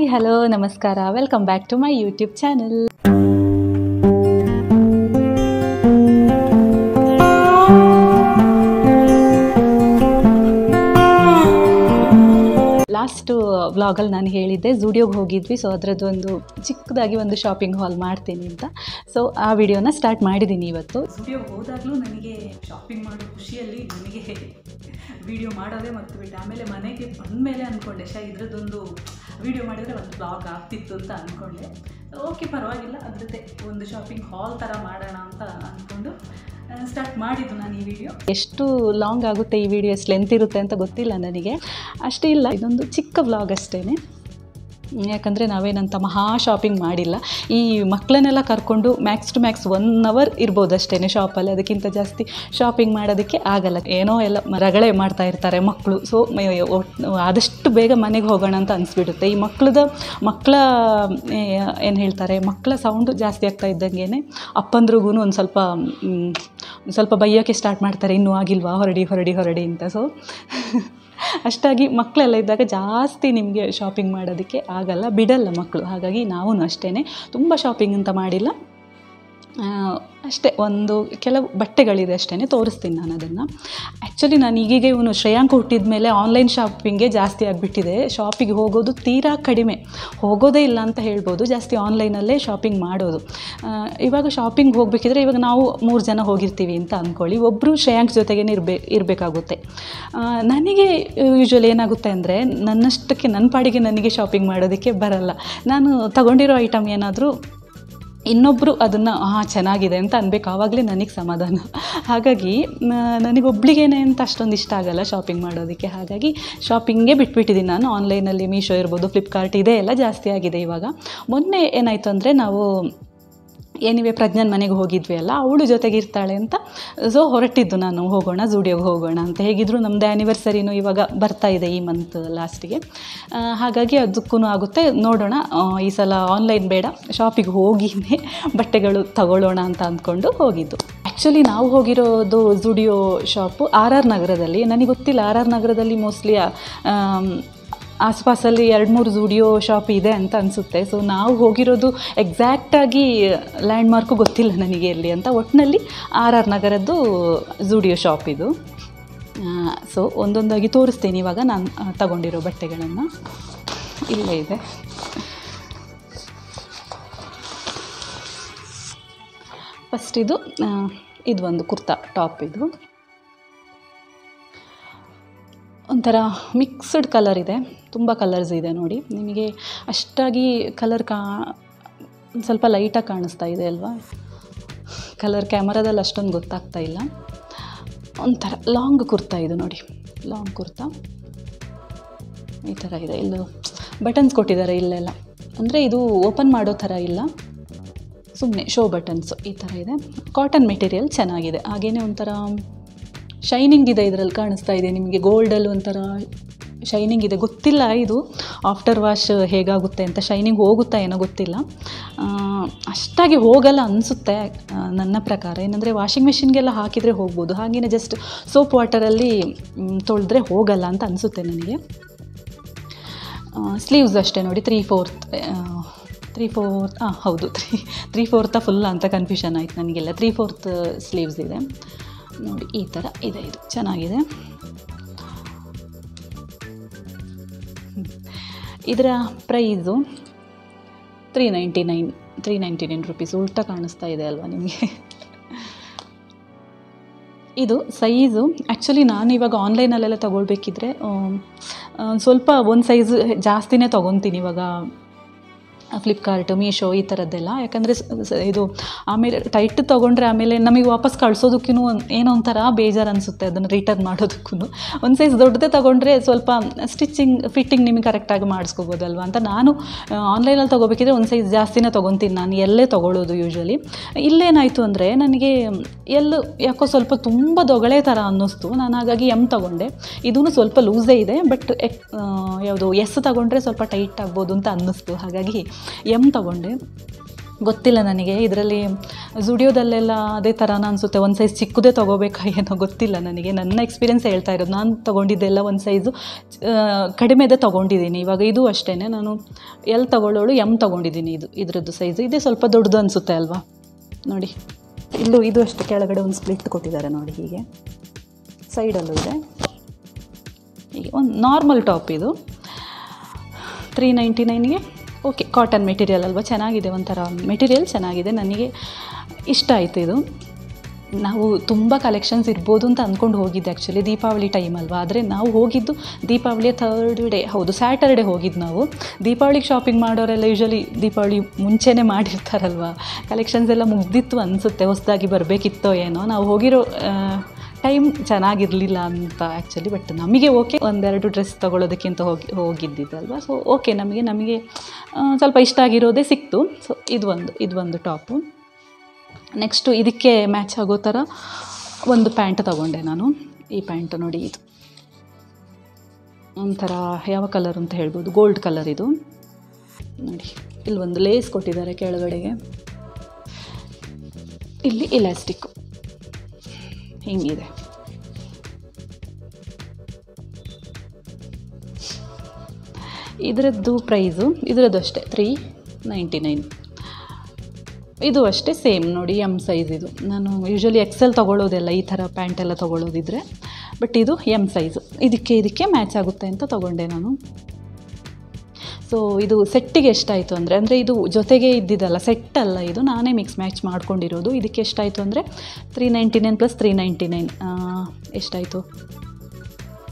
Hi hello ನಮಸ್ಕಾರ, welcome back to my YouTube channel. Last ವ್ಲಾಗಲ್ಲಿ ನಾನು ಹೇಳಿದ್ದೆ ಝೂಡಿಯೋಗೆ ಹೋಗಿದ್ವಿ. ಸೊ ಅದರದ್ದು ಒಂದು ಚಿಕ್ಕದಾಗಿ ಒಂದು ಶಾಪಿಂಗ್ ಹಾಲ್ ಮಾಡ್ತೀನಿ ಅಂತ. ಸೊ ಆ ವಿಡಿಯೋನ ಸ್ಟಾರ್ಟ್ ಮಾಡಿದ್ದೀನಿ ಇವತ್ತು. ಝೂಡಿಯೋಗೆ ಹೋದಾಗಲೂ ನನಗೆ ಶಾಪಿಂಗ್ ಮಾಡೋ ಖುಷಿಯಲ್ಲಿ ನನಗೆ ವಿಡಿಯೋ ಮಾಡೋದೇ ಮರ್ತುಬಿಟ್ಟೆ. ಆಮೇಲೆ ಮನೆಗೆ ಬಂದಮೇಲೆ ಅಂದ್ಕೊಂಡೆ ಇದ್ರದ್ದೊಂದು ವಿಡಿಯೋ ಮಾಡಿದರೆ ಒಂದು ಬ್ಲಾಗ್ ಆಗ್ತಿತ್ತು ಅಂತ ಅಂದ್ಕೊಂಡೆ. ಓಕೆ, ಪರವಾಗಿಲ್ಲ, ಅದರದ್ದೇ ಒಂದು ಶಾಪಿಂಗ್ ಹಾಲ್ ಥರ ಮಾಡೋಣ ಅಂತ ಅಂದ್ಕೊಂಡು ಸ್ಟಾರ್ಟ್ ಮಾಡಿದ್ದು ನಾನು ಈ ವಿಡಿಯೋ. ಎಷ್ಟು ಲಾಂಗ್ ಆಗುತ್ತೆ ಈ ವಿಡಿಯೋ, ಎಷ್ಟು ಲೆಂತ್ ಇರುತ್ತೆ ಅಂತ ಗೊತ್ತಿಲ್ಲ ನನಗೆ. ಅಷ್ಟೇ ಇಲ್ಲ, ಇದೊಂದು ಚಿಕ್ಕ ವ್ಲಾಗ್ ಅಷ್ಟೇ. ಯಾಕಂದರೆ ನಾವೇನಂತ ಮಹಾ ಶಾಪಿಂಗ್ ಮಾಡಿಲ್ಲ. ಈ ಮಕ್ಕಳನ್ನೆಲ್ಲ ಕರ್ಕೊಂಡು ಮ್ಯಾಕ್ಸ್ ಟು ಮ್ಯಾಕ್ಸ್ 1 hour ಇರ್ಬೋದು ಅಷ್ಟೇ ಶಾಪಲ್ಲಿ. ಅದಕ್ಕಿಂತ ಜಾಸ್ತಿ ಶಾಪಿಂಗ್ ಮಾಡೋದಕ್ಕೆ ಆಗಲ್ಲ. ಏನೋ ಎಲ್ಲ ರಗಳೆ ಮಾಡ್ತಾ ಇರ್ತಾರೆ ಮಕ್ಕಳು. ಸೊ ಆದಷ್ಟು ಬೇಗ ಮನೆಗೆ ಹೋಗೋಣ ಅಂತ ಅನಿಸ್ಬಿಡುತ್ತೆ. ಈ ಮಕ್ಕಳ ಏನು ಹೇಳ್ತಾರೆ, ಮಕ್ಕಳ ಸೌಂಡು ಜಾಸ್ತಿ ಆಗ್ತಾ ಇದ್ದಂಗೆ ಅಪ್ಪಂದ್ರಿಗೂ ಒಂದು ಸ್ವಲ್ಪ ಬೈಯೋಕ್ಕೆ ಸ್ಟಾರ್ಟ್ ಮಾಡ್ತಾರೆ, ಇನ್ನೂ ಆಗಿಲ್ವಾ, ಹೊರಡಿ ಅಂತ. ಸೊ ಅಷ್ಟಾಗಿ ಮಕ್ಕಳೆಲ್ಲ ಇದ್ದಾಗ ಜಾಸ್ತಿ ನಿಮಗೆ ಶಾಪಿಂಗ್ ಮಾಡೋದಕ್ಕೆ ಆಗಲ್ಲ, ಬಿಡಲ್ಲ ಮಕ್ಕಳು. ಹಾಗಾಗಿ ನಾವೂ ಅಷ್ಟೇ ತುಂಬ ಶಾಪಿಂಗ್ ಅಂತ ಮಾಡಿಲ್ಲ. ಅಷ್ಟೇ ಒಂದು ಕೆಲವು ಬಟ್ಟೆಗಳಿದೆ ಅಷ್ಟೇ, ತೋರಿಸ್ತೀನಿ ನಾನು ಅದನ್ನು. ಆ್ಯಕ್ಚುಲಿ ನಾನು ಈಗೀಗ ಇವನು ಶ್ರೇಯಾಂಕ್ ಹುಟ್ಟಿದ ಮೇಲೆ ಆನ್ಲೈನ್ ಶಾಪಿಂಗೇ ಜಾಸ್ತಿ ಆಗಿಬಿಟ್ಟಿದೆ. ಶಾಪಿಗೆ ಹೋಗೋದು ತೀರಾ ಕಡಿಮೆ, ಹೋಗೋದೇ ಇಲ್ಲ ಅಂತ ಹೇಳ್ಬೋದು. ಜಾಸ್ತಿ ಆನ್ಲೈನಲ್ಲೇ ಶಾಪಿಂಗ್ ಮಾಡೋದು. ಇವಾಗ ಶಾಪಿಂಗ್ ಹೋಗಬೇಕಿದ್ರೆ ಇವಾಗ ನಾವು 3 ಜನ ಹೋಗಿರ್ತೀವಿ ಅಂತ ಅಂದ್ಕೊಳ್ಳಿ, ಒಬ್ಬರು ಶ್ರೇಯಾಂಕ್ ಜೊತೆಗೇ ಇರಬೇಕಾಗುತ್ತೆ. ನನಗೆ ಯೂಶ್ವಲಿ ಏನಾಗುತ್ತೆ ಅಂದರೆ, ನನ್ನಷ್ಟಕ್ಕೆ ನನ್ನ ಪಾಡಿಗೆ ನನಗೆ ಶಾಪಿಂಗ್ ಮಾಡೋದಕ್ಕೆ ಬರಲ್ಲ. ನಾನು ತಗೊಂಡಿರೋ ಐಟಮ್ ಏನಾದರೂ ಇನ್ನೊಬ್ಬರು ಅದನ್ನು ಚೆನ್ನಾಗಿದೆ ಅಂತ ಅನ್ಬೇಕು, ಆವಾಗಲೇ ನನಗೆ ಸಮಾಧಾನ. ಹಾಗಾಗಿ ನನಗೊಬ್ಳಿಗೇನೆ ಅಂತ ಅಷ್ಟೊಂದು ಇಷ್ಟ ಆಗಲ್ಲ ಶಾಪಿಂಗ್ ಮಾಡೋದಕ್ಕೆ. ಹಾಗಾಗಿ ಶಾಪಿಂಗೇ ಬಿಟ್ಬಿಟ್ಟಿದ್ದೀನಿ ನಾನು. ಆನ್ಲೈನಲ್ಲಿ ಮೀಶೋ ಇರ್ಬೋದು, ಫ್ಲಿಪ್ಕಾರ್ಟ್ ಇದೆ ಎಲ್ಲ ಜಾಸ್ತಿ ಆಗಿದೆ ಇವಾಗ. ಮೊನ್ನೆ ಏನಾಯಿತು ಅಂದರೆ, ನಾವು ಏನಿವೆ ಪ್ರಜ್ಞಾನ್ ಮನೆಗೆ ಹೋಗಿದ್ವಿ ಅಲ್ಲ, ಅವಳು ಜೊತೆಗೆ ಇರ್ತಾಳೆ ಅಂತ. ಸೊ ಹೊರಟಿದ್ದು ನಾನು, ಹೋಗೋಣ ಝೂಡಿಯೋಗೆ ಹೋಗೋಣ ಅಂತ. ಹೇಗಿದ್ರು ನಮ್ಮದು ಆ್ಯನಿವರ್ಸರಿನೂ ಇವಾಗ ಬರ್ತಾ ಇದೆ ಈ ಮಂತ್ ಲಾಸ್ಟಿಗೆ. ಹಾಗಾಗಿ ಅದಕ್ಕೂ ಆಗುತ್ತೆ, ನೋಡೋಣ ಈ ಸಲ ಆನ್ಲೈನ್ ಬೇಡ, ಶಾಪಿಗೆ ಹೋಗಿನೇ ಬಟ್ಟೆಗಳು ತಗೊಳ್ಳೋಣ ಅಂತ ಅಂದ್ಕೊಂಡು ಹೋಗಿದ್ದು. ಆ್ಯಕ್ಚುಲಿ ನಾವು ಹೋಗಿರೋದು ಝೂಡಿಯೋ ಶಾಪು RR ನಗರದಲ್ಲಿ. ನನಗೆ ಗೊತ್ತಿಲ್ಲ, RR ನಗರದಲ್ಲಿ ಮೋಸ್ಟ್ಲಿ ಆಸ್ಪಾಸಲ್ಲಿ 2-3 ಝೂಡಿಯೋ ಶಾಪ್ ಇದೆ ಅಂತ ಅನಿಸುತ್ತೆ. ಸೊ ನಾವು ಹೋಗಿರೋದು ಎಕ್ಸಾಕ್ಟಾಗಿ ಲ್ಯಾಂಡ್ಮಾರ್ಕು ಗೊತ್ತಿಲ್ಲ ನನಗೆ ಎಲ್ಲಿ ಅಂತ. ಒಟ್ಟಿನಲ್ಲಿ RR ನಗರದ್ದು ಝೂಡಿಯೋ ಶಾಪ್ ಇದು. ಸೊ ಒಂದೊಂದಾಗಿ ತೋರಿಸ್ತೀನಿ ಇವಾಗ ನಾನು ತಗೊಂಡಿರೋ ಬಟ್ಟೆಗಳನ್ನು. ಇಲ್ಲೇ ಇದೆ. ಫಸ್ಟ್ ಇದು ಒಂದು ಕುರ್ತಾ ಟಾಪ್. ಇದು ಒಂಥರ ಮಿಕ್ಸ್ಡ್ ಕಲರ್ ಇದೆ, ತುಂಬ ಕಲರ್ಸ್ ಇದೆ ನೋಡಿ. ನಿಮಗೆ ಅಷ್ಟಾಗಿ ಕಲರ್ ಸ್ವಲ್ಪ ಲೈಟಾಗಿ ಕಾಣಿಸ್ತಾ ಇದೆ ಅಲ್ವಾ, ಕಲರ್ ಕ್ಯಾಮರಾದಲ್ಲಿ ಅಷ್ಟೊಂದು ಗೊತ್ತಾಗ್ತಾ ಇಲ್ಲ. ಒಂಥರ ಲಾಂಗ್ ಕುರ್ತಾ ಇದು ನೋಡಿ, ಲಾಂಗ್ ಕುರ್ತಾ ಈ ಥರ ಇದೆ. ಇಲ್ಲೂ ಬಟನ್ಸ್ ಕೊಟ್ಟಿದ್ದಾರೆ ಇಲ್ಲೆಲ್ಲ, ಅಂದರೆ ಇದು ಓಪನ್ ಮಾಡೋ ಥರ ಇಲ್ಲ, ಸುಮ್ಮನೆ ಶೋ ಬಟನ್ಸು ಈ ಥರ ಇದೆ. ಕಾಟನ್ ಮೆಟೀರಿಯಲ್ ಚೆನ್ನಾಗಿದೆ. ಹಾಗೆಯೇ ಒಂಥರ ಶೈನಿಂಗ್ ಇದೆ, ಇದರಲ್ಲಿ ಕಾಣಿಸ್ತಾ ಇದೆ ನಿಮಗೆ. ಗೋಲ್ಡಲ್ಲಿ ಒಂಥರ ಶೈನಿಂಗ್ ಇದೆ. ಗೊತ್ತಿಲ್ಲ ಇದು ಆಫ್ಟರ್ ವಾಶ್ ಹೇಗಾಗುತ್ತೆ ಅಂತ, ಶೈನಿಂಗ್ ಹೋಗುತ್ತಾ ಏನೋ ಗೊತ್ತಿಲ್ಲ. ಅಷ್ಟಾಗಿ ಹೋಗಲ್ಲ ಅನಿಸುತ್ತೆ ನನ್ನ ಪ್ರಕಾರ. ಏನಂದರೆ ವಾಷಿಂಗ್ ಮೆಷಿನ್ಗೆಲ್ಲ ಹಾಕಿದರೆ ಹೋಗ್ಬೋದು, ಹಾಗೆಯೇ ಜಸ್ಟ್ ಸೋಪ್ ವಾಟರಲ್ಲಿ ತೊಳೆದ್ರೆ ಹೋಗಲ್ಲ ಅಂತ ಅನಿಸುತ್ತೆ ನನಗೆ. ಸ್ಲೀವ್ಸ್ ಅಷ್ಟೇ ನೋಡಿ, 3/4 ಹೌದು 3/4 ಫುಲ್ ಅಂತ ಕನ್ಫ್ಯೂಷನ್ ಆಯ್ತು ನನಗೆಲ್ಲ. 3/4 ಸ್ಲೀವ್ಸ್ ಇದೆ ನೋಡಿ, ಈ ಥರ ಇದೆ. ಇದು ಚೆನ್ನಾಗಿದೆ. ಇದರ ಪ್ರೈಸು 399 ರುಪೀಸ್. ಉಲ್ಟಾ ಕಾಣಿಸ್ತಾ ಇದೆ ಅಲ್ವಾ ನಿಮಗೆ. ಇದು ಸೈಜು ಆ್ಯಕ್ಚುಲಿ ನಾನು ಇವಾಗ ಆನ್ಲೈನಲ್ಲೆಲ್ಲ ತೊಗೊಳ್ಬೇಕಿದ್ರೆ ಸ್ವಲ್ಪ ಒಂದು ಸೈಜ್ ಜಾಸ್ತಿನೇ ತೊಗೊತೀನಿ ಇವಾಗ, ಫ್ಲಿಪ್ಕಾರ್ಟ್, ಮೀಶೋ ಈ ಥರದ್ದೆಲ್ಲ. ಯಾಕಂದರೆ ಇದು ಆಮೇಲೆ ಟೈಟ್ ತೊಗೊಂಡ್ರೆ ಆಮೇಲೆ ನಮಗೆ ವಾಪಸ್ ಕಳಿಸೋದಕ್ಕೂ ಏನೋ ಒಂಥರ ಬೇಜಾರು ಅನಿಸುತ್ತೆ, ಅದನ್ನು ರಿಟರ್ನ್ ಮಾಡೋದಕ್ಕೂ. ಒಂದು ಸೈಜ್ ದೊಡ್ಡದೇ ತೊಗೊಂಡ್ರೆ ಸ್ವಲ್ಪ ಫಿಟ್ಟಿಂಗ್ ನಿಮಗೆ ಕರೆಕ್ಟಾಗಿ ಮಾಡಿಸ್ಕೋಬೋದಲ್ವ ಅಂತ ನಾನು ಆನ್ಲೈನಲ್ಲಿ ತೊಗೋಬೇಕಿದ್ರೆ ಒಂದು ಸೈಜ್ ಜಾಸ್ತಿನೇ ತೊಗೊತೀನಿ ನಾನು, ಎಲ್ಲೇ ತೊಗೊಳ್ಳೋದು ಯೂಶ್ವಲಿ. ಇಲ್ಲೇನಾಯಿತು ಅಂದರೆ ನನಗೆ ಯಾಕೋ ಸ್ವಲ್ಪ ತುಂಬ ದೊಗಳೆ ಥರ ಅನ್ನಿಸ್ತು. ನಾನು ಹಾಗಾಗಿ M ತೊಗೊಂಡೆ. ಇದೂ ಸ್ವಲ್ಪ ಲೂಸೇ ಇದೆ, ಬಟ್ ಯಾವುದು S ತೊಗೊಂಡ್ರೆ ಸ್ವಲ್ಪ ಟೈಟ್ ಆಗ್ಬೋದು ಅಂತ ಅನ್ನಿಸ್ತು. ಹಾಗಾಗಿ M ತೊಗೊಂಡೆ. ಗೊತ್ತಿಲ್ಲ ನನಗೆ. ಇದರಲ್ಲಿ ಝುಡಿಯೋದಲ್ಲೆಲ್ಲ ಅದೇ ಥರನ ಅನಿಸುತ್ತೆ, ಒಂದು ಸೈಜ್ ಚಿಕ್ಕದೇ ತೊಗೋಬೇಕಾ ಏನೋ ಗೊತ್ತಿಲ್ಲ ನನಗೆ. ನನ್ನ ಎಕ್ಸ್ಪೀರಿಯೆನ್ಸ್ ಹೇಳ್ತಾ ಇರೋದು. ನಾನು ತೊಗೊಂಡಿದ್ದೆಲ್ಲ ಒಂದು ಸೈಜು ಕಡಿಮೆದೇ ತೊಗೊಂಡಿದ್ದೀನಿ. ಇವಾಗ ಇದು ಅಷ್ಟೇ, ನಾನು ಎಲ್ ತೊಗೊಳ್ಳೋಳು ಎಮ್ ತೊಗೊಂಡಿದ್ದೀನಿ. ಇದರದ್ದು ಸೈಜು ಇದೇ ಸ್ವಲ್ಪ ದೊಡ್ಡದು ಅನಿಸುತ್ತೆ ಅಲ್ವಾ. ನೋಡಿ ಇಲ್ಲೂ ಇದು ಅಷ್ಟೇ, ಕೆಳಗಡೆ ಒಂದು ಸ್ಪ್ಲಿಟ್ ಕೊಟ್ಟಿದ್ದಾರೆ ನೋಡಿ, ಹೀಗೆ ಸೈಡಲ್ಲೂ ಇದೆ. ಹೀಗೆ ಒಂದು ನಾರ್ಮಲ್ ಟಾಪ್ ಇದು 399ಗೆ. ಓಕೆ, ಕಾಟನ್ ಮೆಟೀರಿಯಲ್ ಅಲ್ವಾ, ಚೆನ್ನಾಗಿದೆ, ಒಂಥರ ಮೆಟೀರಿಯಲ್ ಚೆನ್ನಾಗಿದೆ, ನನಗೆ ಇಷ್ಟ ಆಯಿತು ಇದು. ನಾವು ತುಂಬ ಕಲೆಕ್ಷನ್ಸ್ ಇರ್ಬೋದು ಅಂತ ಅಂದ್ಕೊಂಡು ಹೋಗಿದ್ದೆ ಆ್ಯಕ್ಚುಲಿ, ದೀಪಾವಳಿ ಟೈಮ್ ಅಲ್ವಾ. ಆದರೆ ನಾವು ಹೋಗಿದ್ದು ದೀಪಾವಳಿಯ 3rd ಡೇ, ಹೌದು ಸ್ಯಾಟರ್ಡೆ ಹೋಗಿದ್ದು ನಾವು. ದೀಪಾವಳಿಗೆ ಶಾಪಿಂಗ್ ಮಾಡೋರೆಲ್ಲ ಯೂಶ್ವಲಿ ದೀಪಾವಳಿ ಮುಂಚೆನೇ ಮಾಡಿರ್ತಾರಲ್ವ, ಕಲೆಕ್ಷನ್ಸ್ ಎಲ್ಲ ಮುಗ್ದಿತ್ತು ಅನಿಸುತ್ತೆ, ಹೊಸದಾಗಿ ಬರಬೇಕಿತ್ತೋ ಏನೋ. ನಾವು ಹೋಗಿರೋ ಟೈಮ್ ಚೆನ್ನಾಗಿರಲಿಲ್ಲ ಅಂತ ಆ್ಯಕ್ಚುಲಿ. ಬಟ್ ನಮಗೆ ಓಕೆ, ಒಂದೆರಡು ಡ್ರೆಸ್ ತೊಗೊಳೋದಕ್ಕಿಂತ ಹೋಗಿದ್ದಿದ್ದಲ್ವ. ಸೊ ಓಕೆ, ನಮಗೆ ಸ್ವಲ್ಪ ಇಷ್ಟ ಆಗಿರೋದೇ ಸಿಕ್ತು. ಸೊ ಇದು ಒಂದು ಟಾಪು. ನೆಕ್ಸ್ಟು ಇದಕ್ಕೆ ಮ್ಯಾಚ್ ಆಗೋ ಥರ ಒಂದು ಪ್ಯಾಂಟ್ ತೊಗೊಂಡೆ ನಾನು. ಈ ಪ್ಯಾಂಟ್ ನೋಡಿ, ಇದು ಒಂಥರ ಯಾವ ಕಲರ್ ಅಂತ ಹೇಳ್ಬೋದು, ಗೋಲ್ಡ್ ಕಲರ್ ಇದು ನೋಡಿ. ಇಲ್ಲಿ ಒಂದು ಲೇಸ್ ಕೊಟ್ಟಿದ್ದಾರೆ ಕೆಳಗಡೆಗೆ, ಇಲ್ಲಿ ಇಲಾಸ್ಟಿಕ್ಕು ಹಿಂಗಿದೆ. ಇದರದ್ದು ಪ್ರೈಸು, ಇದರದ್ದು ಅಷ್ಟೇ 399. ಇದು ಅಷ್ಟೇ ಸೇಮ್ ನೋಡಿ, ಎಮ್ ಸೈಜ್ ಇದು. ನಾನು ಯೂಶ್ವಲಿ ಎಕ್ಸೆಲ್ ತೊಗೊಳ್ಳೋದೆಲ್ಲ, ಈ ಥರ ಪ್ಯಾಂಟೆಲ್ಲ ತೊಗೊಳ್ಳೋದಿದ್ರೆ. ಬಟ್ ಇದು ಎಮ್ ಸೈಜು, ಇದಕ್ಕೆ ಮ್ಯಾಚ್ ಆಗುತ್ತೆ ಅಂತ ತೊಗೊಂಡೆ ನಾನು. ಸೊ ಇದು ಸೆಟ್ಟಿಗೆ ಎಷ್ಟಾಯಿತು ಅಂದರೆ ಇದು ಜೊತೆಗೆ ಇದ್ದಿದ್ದಲ್ಲ, ಸೆಟ್ ಅಲ್ಲ ಇದು, ನಾನೇ ಮಿಕ್ಸ್ ಮ್ಯಾಚ್ ಮಾಡ್ಕೊಂಡಿರೋದು. ಇದಕ್ಕೆ ಎಷ್ಟಾಯಿತು ಅಂದರೆ 399 + 399 ಎಷ್ಟಾಯಿತು,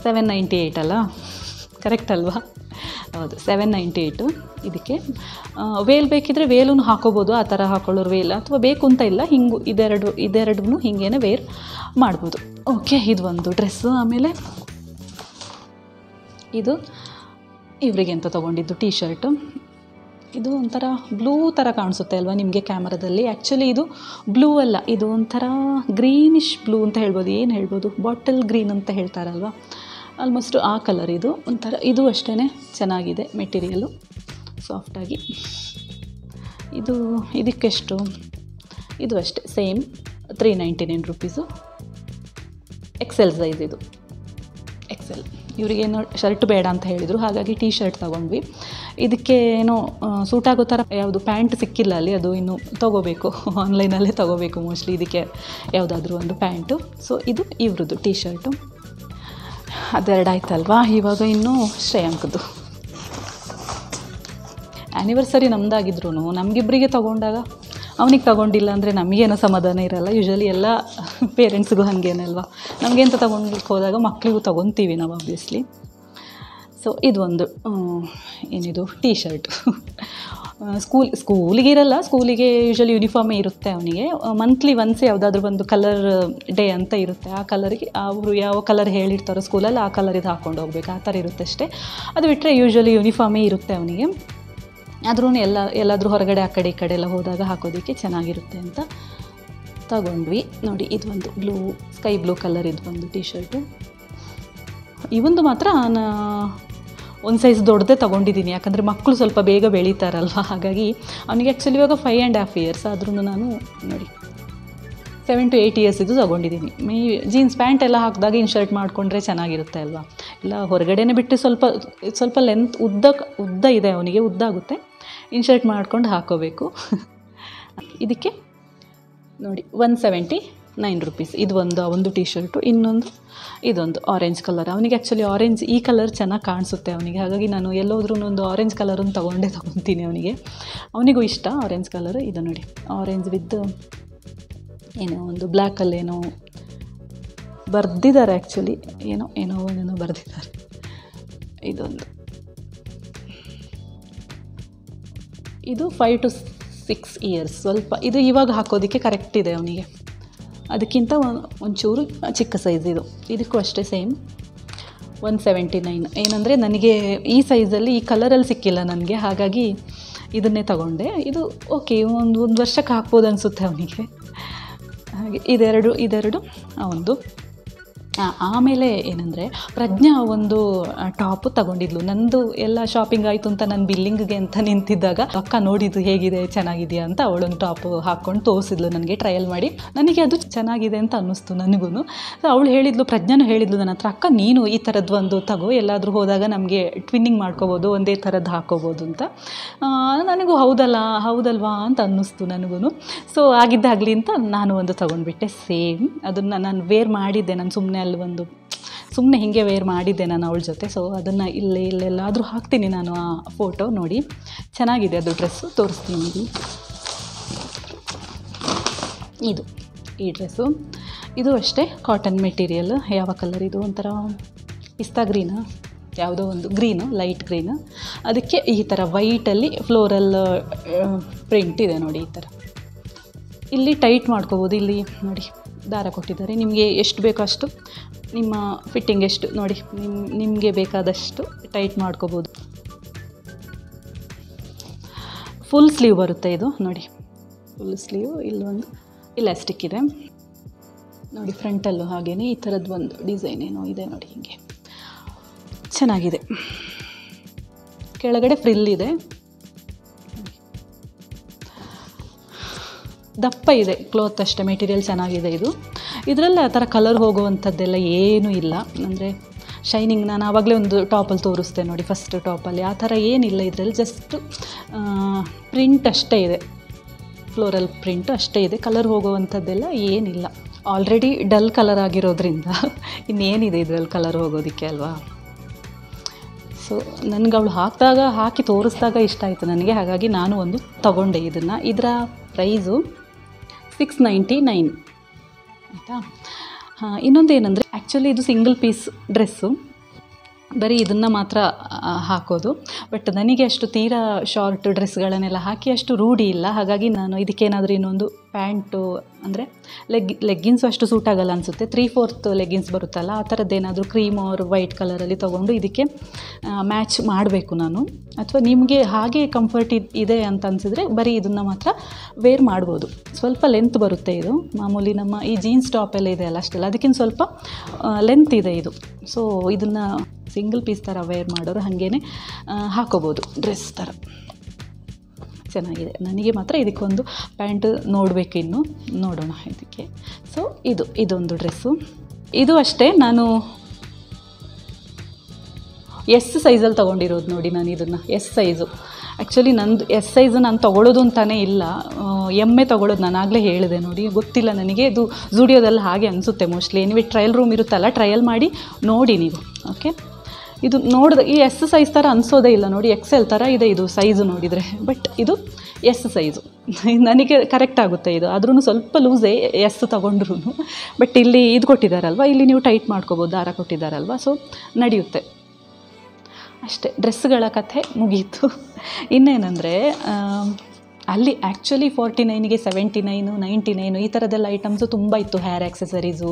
798 ಅಲ್ಲ, ಕರೆಕ್ಟ್ ಅಲ್ವಾ? ಹೌದು, 798. ಇದಕ್ಕೆ ವೇಲ್ ಬೇಕಿದ್ದರೆ ವೇಲೂ ಹಾಕೋಬೋದು, ಆ ಥರ ಹಾಕೊಳ್ಳೋರು ವೇಲ್, ಅಥವಾ ಬೇಕು ಅಂತ ಇಲ್ಲ, ಹಿಂಗೂ ಇದೆರಡೂ ಹಿಂಗೇನೆ ವೇರ್ ಮಾಡ್ಬೋದು. ಓಕೆ, ಇದು ಒಂದು ಡ್ರೆಸ್ಸು. ಆಮೇಲೆ ಇದು ಇವರಿಗೆ ಅಂತ ತೊಗೊಂಡಿದ್ದು ಟೀ ಶರ್ಟು. ಇದು ಒಂಥರ ಬ್ಲೂ ಥರ ಕಾಣಿಸುತ್ತೆ ಅಲ್ವಾ ನಿಮಗೆ ಕ್ಯಾಮರಾದಲ್ಲಿ. ಆ್ಯಕ್ಚುಲಿ ಇದು ಬ್ಲೂ ಅಲ್ಲ, ಇದು ಒಂಥರ ಗ್ರೀನಿಶ್ ಬ್ಲೂ ಅಂತ ಹೇಳ್ಬೋದು, ಏನು ಹೇಳ್ಬೋದು, ಬಾಟಲ್ ಗ್ರೀನ್ ಅಂತ ಹೇಳ್ತಾರಲ್ವ, ಆಲ್ಮೋಸ್ಟ್ ಆ ಕಲರ್ ಇದು. ಒಂಥರ ಇದು ಅಷ್ಟೇ ಚೆನ್ನಾಗಿದೆ, ಮೆಟೀರಿಯಲು ಸಾಫ್ಟಾಗಿ. ಇದಕ್ಕೆಷ್ಟು, ಇದು ಅಷ್ಟೇ ಸೇಮ್ 399 ರುಪೀಸು. ಎಕ್ಸೆಲ್ ಸೈಜ್ ಇದು, ಎಕ್ಸೆಲ್. ಇವರಿಗೇನೋ ಶರ್ಟ್ ಬೇಡ ಅಂತ ಹೇಳಿದರು, ಹಾಗಾಗಿ ಟೀ ಶರ್ಟ್ ತೊಗೊಂಡ್ವಿ. ಇದಕ್ಕೆ ಏನೋ ಸೂಟ್ ಆಗೋ ಥರ ಯಾವುದು ಪ್ಯಾಂಟ್ ಸಿಕ್ಕಿಲ್ಲ ಅಲ್ಲಿ, ಅದು ಇನ್ನು ತೊಗೋಬೇಕು, ಆನ್ಲೈನಲ್ಲೇ ತೊಗೋಬೇಕು ಮೋಸ್ಟ್ಲಿ ಇದಕ್ಕೆ ಯಾವುದಾದ್ರೂ ಒಂದು ಪ್ಯಾಂಟು. ಸೊ ಇದು ಇವ್ರದ್ದು ಟೀ ಶರ್ಟು. ಅದೆರಡು ಆಯ್ತಲ್ವಾ. ಇವಾಗ ಇನ್ನೂ ಶ್ರೇಯಾಂಕದ್ದು ಆ್ಯನಿವರ್ಸರಿ ನಮ್ಮದಾಗಿದ್ರು ನಮಗಿಬ್ಬರಿಗೆ ತೊಗೊಂಡಾಗ ಅವನಿಗೆ ತೊಗೊಂಡಿಲ್ಲ ಅಂದರೆ ನಮಗೇನೋ ಸಮಾಧಾನ ಇರಲ್ಲ. ಯೂಶ್ವಲಿ ಎಲ್ಲ ಪೇರೆಂಟ್ಸ್ಗೂ ಹಾಗೇನೆ ಅಲ್ವಾ, ನಮಗೆ ಅಂತ ತೊಗೊಂಡ್ಲಿಕ್ಕೆ ಹೋದಾಗ ಮಕ್ಕಳಿಗೂ ತೊಗೊತೀವಿ ನಾವು ಆಬ್ವಿಯಸ್ಲಿ. ಸೊ ಇದು ಒಂದು ಏನಿದು ಟೀ ಶರ್ಟು. ಸ್ಕೂಲಿಗಿರಲ್ಲ, ಸ್ಕೂಲಿಗೆ ಯೂಶ್ವಲಿ ಯೂನಿಫಾರ್ಮೇ ಇರುತ್ತೆ ಅವನಿಗೆ. ಮಂತ್ಲಿ ಒನ್ಸ್ ಯಾವುದಾದ್ರೂ ಒಂದು ಕಲರ್ ಡೇ ಅಂತ ಇರುತ್ತೆ, ಆ ಕಲರಿಗೆ ಅವರು ಯಾವ ಕಲರ್ ಹೇಳಿರ್ತಾರೋ ಸ್ಕೂಲಲ್ಲಿ ಆ ಕಲರ್ ಇದು ಹಾಕ್ಕೊಂಡು ಹೋಗ್ಬೇಕು, ಆ ಥರ ಇರುತ್ತೆ ಅಷ್ಟೇ. ಅದು ಬಿಟ್ಟರೆ ಯೂಶ್ವಲಿ ಯೂನಿಫಾರ್ಮೇ ಇರುತ್ತೆ ಅವನಿಗೆ. ಆದ್ರೂ ಎಲ್ಲಾದರೂ ಹೊರಗಡೆ ಆ ಕಡೆ ಈ ಕಡೆ ಎಲ್ಲ ಹೋದಾಗ ಹಾಕೋದಕ್ಕೆ ಚೆನ್ನಾಗಿರುತ್ತೆ ಅಂತ ತಗೊಂಡ್ವಿ. ನೋಡಿ ಇದು ಒಂದು ಸ್ಕೈ ಬ್ಲೂ ಕಲರ್ ಇದು ಒಂದು ಟೀ ಶರ್ಟು. ಇವೊಂದು ಮಾತ್ರ ನಾನು ಒಂದು ಸೈಜ್ ದೊಡ್ಡದೇ ತೊಗೊಂಡಿದ್ದೀನಿ, ಯಾಕಂದರೆ ಮಕ್ಕಳು ಸ್ವಲ್ಪ ಬೇಗ ಬೆಳೀತಾರಲ್ವ, ಹಾಗಾಗಿ ಅವನಿಗೆ ಆ್ಯಕ್ಚುಲಿ ಇವಾಗ 5.5 years ಆದ್ರೂ ನಾನು ನೋಡಿ 7 to 8 years ಇದು ತೊಗೊಂಡಿದ್ದೀನಿ. ಜೀನ್ಸ್ ಪ್ಯಾಂಟ್ ಎಲ್ಲ ಹಾಕಿದಾಗ ಇನ್ಶರ್ಟ್ ಮಾಡಿಕೊಂಡ್ರೆ ಚೆನ್ನಾಗಿರುತ್ತೆ ಅಲ್ವಾ. ಇಲ್ಲ ಹೊರಗಡೆನೇ ಬಿಟ್ಟು ಸ್ವಲ್ಪ ಲೆಂತ್ ಉದ್ದ ಇದೆ ಅವನಿಗೆ, ಉದ್ದ ಆಗುತ್ತೆ, ಇನ್ಶರ್ಟ್ ಮಾಡ್ಕೊಂಡು ಹಾಕೋಬೇಕು. ಇದಕ್ಕೆ ನೋಡಿ 179 ರುಪೀಸ್. ಇದು ಒಂದು ಟೀ ಶರ್ಟು. ಇನ್ನೊಂದು ಇದೊಂದು ಆರೆಂಜ್ ಕಲರ್. ಅವನಿಗೆ ಆ್ಯಕ್ಚುಲಿ ಆರೆಂಜ್ ಈ ಕಲರ್ ಚೆನ್ನಾಗಿ ಕಾಣಿಸುತ್ತೆ ಅವನಿಗೆ, ಹಾಗಾಗಿ ನಾನು ಎಲ್ಲೋದ್ರೂ ಒಂದು ಆರೆಂಜ್ ಕಲರನ್ನು ತೊಗೊತೀನಿ ಅವನಿಗೆ. ಅವನಿಗೂ ಇಷ್ಟ ಆರೆಂಜ್ ಕಲರು. ಇದು ನೋಡಿ ಆರೆಂಜ್ ವಿತ್ ಏನೋ ಒಂದು ಬ್ಲ್ಯಾಕಲ್ಲೇನೋ ಬರೆದಿದ್ದಾರೆ, ಆ್ಯಕ್ಚುಲಿ ಏನೋ ಬರೆದಿದ್ದಾರೆ. ಇದೊಂದು ಇದು 5 to 6 years. ಸ್ವಲ್ಪ ಇದು ಇವಾಗ ಹಾಕೋದಕ್ಕೆ ಕರೆಕ್ಟ್ ಇದೆ ಅವನಿಗೆ, ಅದಕ್ಕಿಂತ ಒಂಚೂರು ಚಿಕ್ಕ ಸೈಜ್ ಇದು. ಇದಕ್ಕೂ ಅಷ್ಟೇ ಸೇಮ್ 179. ಏನಂದರೆ ನನಗೆ ಈ ಸೈಜಲ್ಲಿ ಈ ಕಲರಲ್ಲಿ ಸಿಕ್ಕಿಲ್ಲ ನನಗೆ, ಹಾಗಾಗಿ ಇದನ್ನೇ ತಗೊಂಡೆ. ಇದು ಓಕೆ, ಒಂದು ವರ್ಷಕ್ಕೆ ಹಾಕ್ಬೋದು ಅನಿಸುತ್ತೆ ಅವನಿಗೆ. ಹಾಗೆ ಇದೆರಡು ಒಂದು ಆಮೇಲೆ ಏನಂದರೆ ಪ್ರಜ್ಞಾ ಒಂದು ಟಾಪು ತಗೊಂಡಿದ್ಲು. ನಂದು ಎಲ್ಲ ಶಾಪಿಂಗ್ ಆಯಿತು ಅಂತ ನಾನು ಬಿಲ್ಲಿಂಗ್ಗೆ ಅಂತ ನಿಂತಿದ್ದಾಗ ಅಕ್ಕ ನೋಡಿದ್ದು ಹೇಗಿದೆ ಚೆನ್ನಾಗಿದೆಯಾ ಅಂತ ಅವಳೊಂದು ಟಾಪು ಹಾಕ್ಕೊಂಡು ತೋರಿಸಿದ್ಲು ನನಗೆ ಟ್ರಯಲ್ ಮಾಡಿ. ನನಗೆ ಅದು ಚೆನ್ನಾಗಿದೆ ಅಂತ ಅನ್ನಿಸ್ತು ನನಗೂ. ಅವಳು ಹೇಳಿದ್ಲು, ಪ್ರಜ್ಞಾನು ಹೇಳಿದ್ಲು ನನ್ನ ಹತ್ರ, ಅಕ್ಕ ನೀನು ಈ ಥರದ್ದು ಒಂದು ತಗೋ, ಎಲ್ಲಾದರೂ ಹೋದಾಗ ನಮಗೆ ಟ್ವಿನ್ನಿಂಗ್ ಮಾಡ್ಕೋಬೋದು, ಒಂದೇ ಥರದ್ದು ಹಾಕ್ಕೋಬೋದು ಅಂತ. ನನಗೂ ಹೌದಲ್ವಾ ಅಂತ ಅನ್ನಿಸ್ತು ನನಗೂ. ಸೊ ಆಗಿದ್ದಾಗಲಿ ಅಂತ ನಾನು ಒಂದು ತೊಗೊಂಡ್ಬಿಟ್ಟೆ ಸೇಮ್. ಅದನ್ನು ನಾನು ವೇರ್ ಮಾಡಿದ್ದೆ, ನಾನು ಸುಮ್ಮನೆ ಹೀಗೆ ವೇರ್ ಮಾಡಿದ್ದೆ ನಾನು ಅವಳ ಜೊತೆ. ಸೊ ಅದನ್ನು ಇಲ್ಲೆಲ್ಲಾದರೂ ಹಾಕ್ತೀನಿ ನಾನು ಆ ಫೋಟೋ ನೋಡಿ. ಚೆನ್ನಾಗಿದೆ ಅದು ಡ್ರೆಸ್ಸು, ತೋರಿಸ್ತೀನಿ. ಈ ಡ್ರೆಸ್ಸು ಇದು ಅಷ್ಟೇ ಕಾಟನ್ ಮೆಟೀರಿಯಲ್. ಯಾವ ಕಲರ್ ಇದು, ಒಂಥರ ಪಿಸ್ತಾ ಗ್ರೀನಾ ಯಾವುದೋ ಒಂದು ಗ್ರೀನು, ಲೈಟ್ ಗ್ರೀನು. ಅದಕ್ಕೆ ಈ ಥರ ವೈಟಲ್ಲಿ ಫ್ಲೋರಲ್ ಪ್ರಿಂಟ್ ಇದೆ ನೋಡಿ. ಈ ಥರ ಇಲ್ಲಿ ಟೈಟ್ ಮಾಡ್ಕೋಬೋದು. ಇಲ್ಲಿ ನೋಡಿ ದಾರ ಕೊಟ್ಟಿದ್ದಾರೆ, ನಿಮಗೆ ಎಷ್ಟು ಬೇಕೋ ಅಷ್ಟು, ನಿಮ್ಮ ಫಿಟ್ಟಿಂಗ್ ಎಷ್ಟು ನೋಡಿ, ನಿಮಗೆ ಬೇಕಾದಷ್ಟು ಟೈಟ್ ಮಾಡ್ಕೋಬೋದು. ಫುಲ್ ಸ್ಲೀವ್ ಬರುತ್ತೆ ಇದು ನೋಡಿ, ಫುಲ್ ಸ್ಲೀವ್. ಇಲ್ಲೊಂದು ಇಲಾಸ್ಟಿಕ್ ಇದೆ ನೋಡಿ, ಫ್ರಂಟಲ್ಲೂ ಹಾಗೇನೆ ಈ ಥರದ್ದು ಒಂದು ಡಿಸೈನ್ ಏನೋ ಇದೆ ನೋಡಿ, ಹೀಗೆ ಚೆನ್ನಾಗಿದೆ. ಕೆಳಗಡೆ ಫ್ರಿಲ್ ಇದೆ, ದಪ್ಪ ಇದೆ ಕ್ಲಾತ್ ಅಷ್ಟೇ, ಮೆಟೀರಿಯಲ್ ಚೆನ್ನಾಗಿದೆ ಇದು. ಇದರಲ್ಲಿ ಆ ಥರ ಕಲರ್ ಹೋಗುವಂಥದ್ದೆಲ್ಲ ಏನೂ ಇಲ್ಲ, ಅಂದರೆ ಶೈನಿಂಗ್. ನಾನು ಆವಾಗಲೇ ಒಂದು ಟಾಪಲ್ಲಿ ತೋರಿಸ್ದೆ ನೋಡಿ, ಫಸ್ಟ್ ಟಾಪಲ್ಲಿ ಆ ಥರ ಏನಿಲ್ಲ ಇದರಲ್ಲಿ. ಜಸ್ಟ್ ಪ್ರಿಂಟ್ ಅಷ್ಟೇ ಇದೆ, ಫ್ಲೋರಲ್ ಪ್ರಿಂಟ್ ಅಷ್ಟೇ ಇದೆ, ಕಲರ್ ಹೋಗುವಂಥದ್ದೆಲ್ಲ ಏನಿಲ್ಲ. ಆಲ್ರೆಡಿ ಡಲ್ ಕಲರ್ ಆಗಿರೋದ್ರಿಂದ ಇನ್ನೇನಿದೆ ಇದರಲ್ಲಿ ಕಲರ್ ಹೋಗೋದಕ್ಕೆ ಅಲ್ವಾ. ಸೊ ನನಗೆ ಅವಳು ಹಾಕಿ ತೋರಿಸಿದಾಗ ಇಷ್ಟ ಆಯಿತು ನನಗೆ, ಹಾಗಾಗಿ ನಾನು ಒಂದು ತಗೊಂಡೆ ಇದನ್ನು. ಇದರ ಪ್ರೈಸು 699 ಆಯಿತಾ. ಇನ್ನೊಂದು ಏನಂದರೆ, ಆ್ಯಕ್ಚುಲಿ ಇದು ಸಿಂಗಲ್ ಪೀಸ್ ಡ್ರೆಸ್ಸು, ಬರೀ ಇದನ್ನು ಮಾತ್ರ ಹಾಕೋದು. ಬಟ್ ನನಗೆ ಅಷ್ಟು ತೀರಾ ಶಾರ್ಟ್ ಡ್ರೆಸ್ಗಳನ್ನೆಲ್ಲ ಹಾಕಿ ಅಷ್ಟು ರೂಢಿ ಇಲ್ಲ, ಹಾಗಾಗಿ ನಾನು ಇದಕ್ಕೇನಾದರೂ ಇನ್ನೊಂದು ಪ್ಯಾಂಟು, ಅಂದರೆ ಲೆಗ್ಗಿನ್ಸು ಅಷ್ಟು ಸೂಟ್ ಆಗಲ್ಲ ಅನಿಸುತ್ತೆ. 3/4 ಲೆಗ್ಗಿನ್ಸ್ ಬರುತ್ತಲ್ಲ, ಆ ಥರದ್ದೇನಾದರೂ ಕ್ರೀಮ್ ಆರ್ ವೈಟ್ ಕಲರಲ್ಲಿ ತೊಗೊಂಡು ಇದಕ್ಕೆ ಮ್ಯಾಚ್ ಮಾಡಬೇಕು ನಾನು. ಅಥವಾ ನಿಮಗೆ ಹಾಗೆ ಕಂಫರ್ಟ್ ಇದೆ ಅಂತ ಅನಿಸಿದ್ರೆ ಬರೀ ಇದನ್ನು ಮಾತ್ರ ವೇರ್ ಮಾಡ್ಬೋದು. ಸ್ವಲ್ಪ ಲೆಂತ್ ಬರುತ್ತೆ ಇದು, ಮಾಮೂಲಿ ನಮ್ಮ ಈ ಜೀನ್ಸ್ ಟಾಪ್ ಎಲ್ಲ ಇದೆ ಅಲ್ಲ ಅಷ್ಟೆಲ್ಲ, ಅದಕ್ಕಿಂತ ಸ್ವಲ್ಪ ಲೆಂತ್ ಇದೆ ಇದು. ಸೊ ಇದನ್ನು ಸಿಂಗಲ್ ಪೀಸ್ ಥರ ವೇರ್ ಮಾಡೋರು ಹಾಗೇ ಹಾಕೋಬೋದು, ಡ್ರೆಸ್ ಥರ ಚೆನ್ನಾಗಿದೆ. ನನಗೆ ಮಾತ್ರ ಇದಕ್ಕೊಂದು ಪ್ಯಾಂಟ್ ನೋಡಬೇಕು, ಇನ್ನು ನೋಡೋಣ ಇದಕ್ಕೆ. ಸೊ ಇದೊಂದು ಡ್ರೆಸ್ಸು, ಇದು ಅಷ್ಟೇ ನಾನು ಎಸ್ ಸೈಜಲ್ಲಿ ತೊಗೊಂಡಿರೋದು ನೋಡಿ. ನಾನು ಇದನ್ನು ಎಸ್ ಸೈಜು, ಆ್ಯಕ್ಚುಲಿ ನಂದು ಎಸ್ ಸೈಜು ನಾನು ತೊಗೊಳ್ಳೋದು ಅಂತಲೇ ಇಲ್ಲ, ಎಮ್ಮೆ ತೊಗೊಳ್ಳೋದು. ನಾನು ಆಗಲೇ ಹೇಳಿದೆ ನೋಡಿ, ಗೊತ್ತಿಲ್ಲ ನನಗೆ, ಇದು ಝೂಡಿಯೋದಲ್ಲಿ ಹಾಗೆ ಅನಿಸುತ್ತೆ ಮೋಸ್ಟ್ಲಿ. ಎನಿವೆ ಟ್ರಯಲ್ ರೂಮ್ ಇರುತ್ತಲ್ಲ, ಟ್ರಯಲ್ ಮಾಡಿ ನೋಡಿ ನೀವು. ಓಕೆ, ಇದು ನೋಡಿದ ಈ ಎಸ್ ಸೈಜ್ ಥರ ಅನಿಸೋದೇ ಇಲ್ಲ ನೋಡಿ, XL ಥರ ಇದೆ ಇದು ಸೈಜು ನೋಡಿದರೆ. ಬಟ್ ಇದು ಎಸ್ ಸೈಜು ನನಗೆ ಕರೆಕ್ಟ್ ಆಗುತ್ತೆ ಇದು, ಆದ್ರೂ ಸ್ವಲ್ಪ ಲೂಸೇ ಎಸ್ ತೊಗೊಂಡ್ರು. ಬಟ್ ಇಲ್ಲಿ ಇದು ಕೊಟ್ಟಿದ್ದಾರಲ್ವ, ಇಲ್ಲಿ ನೀವು ಟೈಟ್ ಮಾಡ್ಕೋಬೋದು, ದಾರ ಕೊಟ್ಟಿದ್ದಾರಲ್ವ, ಸೊ ನಡೆಯುತ್ತೆ ಅಷ್ಟೇ. ಡ್ರೆಸ್ಗಳ ಕಥೆ ಮುಗೀತು. ಇನ್ನೇನೆಂದರೆ ಅಲ್ಲಿ ಆ್ಯಕ್ಚುಲಿ 49ಗೆ 79, 99 ಈ ಥರದ್ದೆಲ್ಲ ಐಟಮ್ಸು ತುಂಬ ಇತ್ತು. ಹೇರ್ ಆ್ಯಕ್ಸಸರೀಸು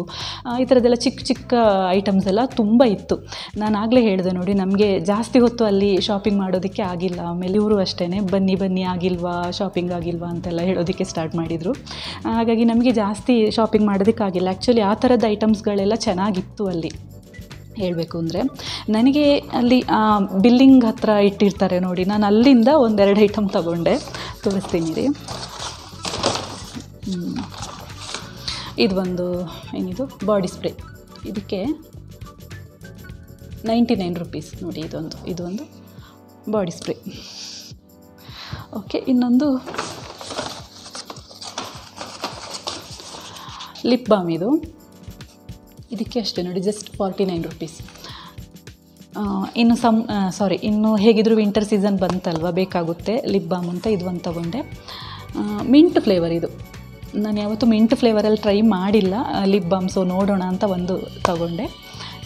ಈ ಥರದ್ದೆಲ್ಲ ಚಿಕ್ಕ ಐಟಮ್ಸ್ ಎಲ್ಲ ತುಂಬ ಇತ್ತು. ನಾನು ಆಗಲೇ ಹೇಳಿದೆ ನೋಡಿ, ನಮಗೆ ಜಾಸ್ತಿ ಹೊತ್ತು ಅಲ್ಲಿ ಶಾಪಿಂಗ್ ಮಾಡೋದಕ್ಕೆ ಆಗಿಲ್ಲ. ಆಮೇಲೆ ಇವರು ಅಷ್ಟೇ ಬನ್ನಿ ಆಗಿಲ್ವಾ, ಶಾಪಿಂಗ್ ಆಗಿಲ್ವಾ ಅಂತೆಲ್ಲ ಹೇಳೋದಕ್ಕೆ ಸ್ಟಾರ್ಟ್ ಮಾಡಿದರು. ಹಾಗಾಗಿ ನಮಗೆ ಜಾಸ್ತಿ ಶಾಪಿಂಗ್ ಮಾಡೋದಕ್ಕಾಗಿಲ್ಲ. ಆ್ಯಕ್ಚುಲಿ ಆ ಥರದ ಐಟಮ್ಸ್ಗಳೆಲ್ಲ ಚೆನ್ನಾಗಿತ್ತು ಅಲ್ಲಿ ಹೇಳಬೇಕು ಅಂದರೆ. ನನಗೆ ಅಲ್ಲಿ ಬಿಲ್ಲಿಂಗ್ ಹತ್ರ ಇಟ್ಟಿರ್ತಾರೆ ನೋಡಿ, ನಾನು ಅಲ್ಲಿಂದ 1-2 ಐಟಮ್ ತೊಗೊಂಡೆ, ತೋರಿಸ್ತೀನಿ ರೀ. ಇದು ಒಂದು ಏನಿದು ಬಾಡಿ ಸ್ಪ್ರೇ, ಇದಕ್ಕೆ 99 ರುಪೀಸ್ ನೋಡಿ. ಇದೊಂದು ಬಾಡಿ ಸ್ಪ್ರೇ. ಓಕೆ, ಇನ್ನೊಂದು ಲಿಪ್ ಬಾಮ್, ಇದಕ್ಕೆ ಅಷ್ಟೇ ನೋಡಿ, ಜಸ್ಟ್ 49 ರುಪೀಸ್. ಇನ್ನು ಹೇಗಿದ್ರು ವಿಂಟರ್ ಸೀಸನ್ ಬಂತಲ್ವ, ಬೇಕಾಗುತ್ತೆ ಲಿಪ್ ಬಾಮ್ ಅಂತ ಇದು ಒಂದು ತೊಗೊಂಡೆ. ಮಿಂಟ್ ಫ್ಲೇವರ್ ಇದು, ನಾನು ಯಾವತ್ತೂ ಮಿಂಟ್ ಫ್ಲೇವರಲ್ಲಿ ಟ್ರೈ ಮಾಡಿಲ್ಲ ಲಿಪ್ ಬಾಮ್, ಸೊ ನೋಡೋಣ ಅಂತ ಒಂದು ತೊಗೊಂಡೆ.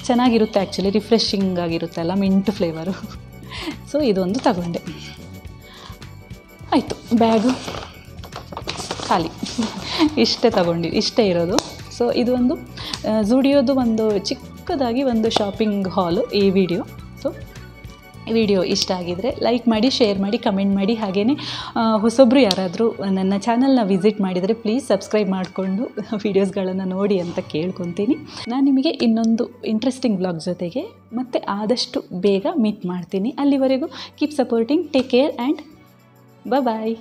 ಚೆನ್ನಾಗಿರುತ್ತೆ ಆ್ಯಕ್ಚುಲಿ, ರಿಫ್ರೆಶಿಂಗ್ ಆಗಿರುತ್ತಲ್ಲ ಮಿಂಟ್ ಫ್ಲೇವರು. ಸೊ ಇದೊಂದು ತಗೊಂಡೆ. ಆಯಿತು, ಬ್ಯಾಗು ಖಾಲಿ. ಇಷ್ಟೇ ಇರೋದು. ಸೊ ಇದು ಒಂದು ಝೂಡಿಯೋದು ಒಂದು ಚಿಕ್ಕದಾಗಿ ಒಂದು ಶಾಪಿಂಗ್ ಹಾಲು ಈ ವಿಡಿಯೋ. ಸೊ ವಿಡಿಯೋ ಇಷ್ಟ ಆಗಿದರೆ ಲೈಕ್ ಮಾಡಿ, ಶೇರ್ ಮಾಡಿ, ಕಮೆಂಟ್ ಮಾಡಿ. ಹಾಗೆಯೇ ಹೊಸೊಬ್ಬರು ಯಾರಾದರೂ ನನ್ನ ಚಾನಲ್ನ ವಿಸಿಟ್ ಮಾಡಿದರೆ ಪ್ಲೀಸ್ ಸಬ್ಸ್ಕ್ರೈಬ್ ಮಾಡಿಕೊಂಡು ವೀಡಿಯೋಸ್ಗಳನ್ನು ನೋಡಿ ಅಂತ ಕೇಳ್ಕೊತೀನಿ. ನಾನು ನಿಮಗೆ ಇನ್ನೊಂದು ಇಂಟ್ರೆಸ್ಟಿಂಗ್ ವ್ಲಾಗ್ ಜೊತೆಗೆ ಮತ್ತೆ ಆದಷ್ಟು ಬೇಗ ಮೀಟ್ ಮಾಡ್ತೀನಿ. ಅಲ್ಲಿವರೆಗೂ keep supporting, take care and bye.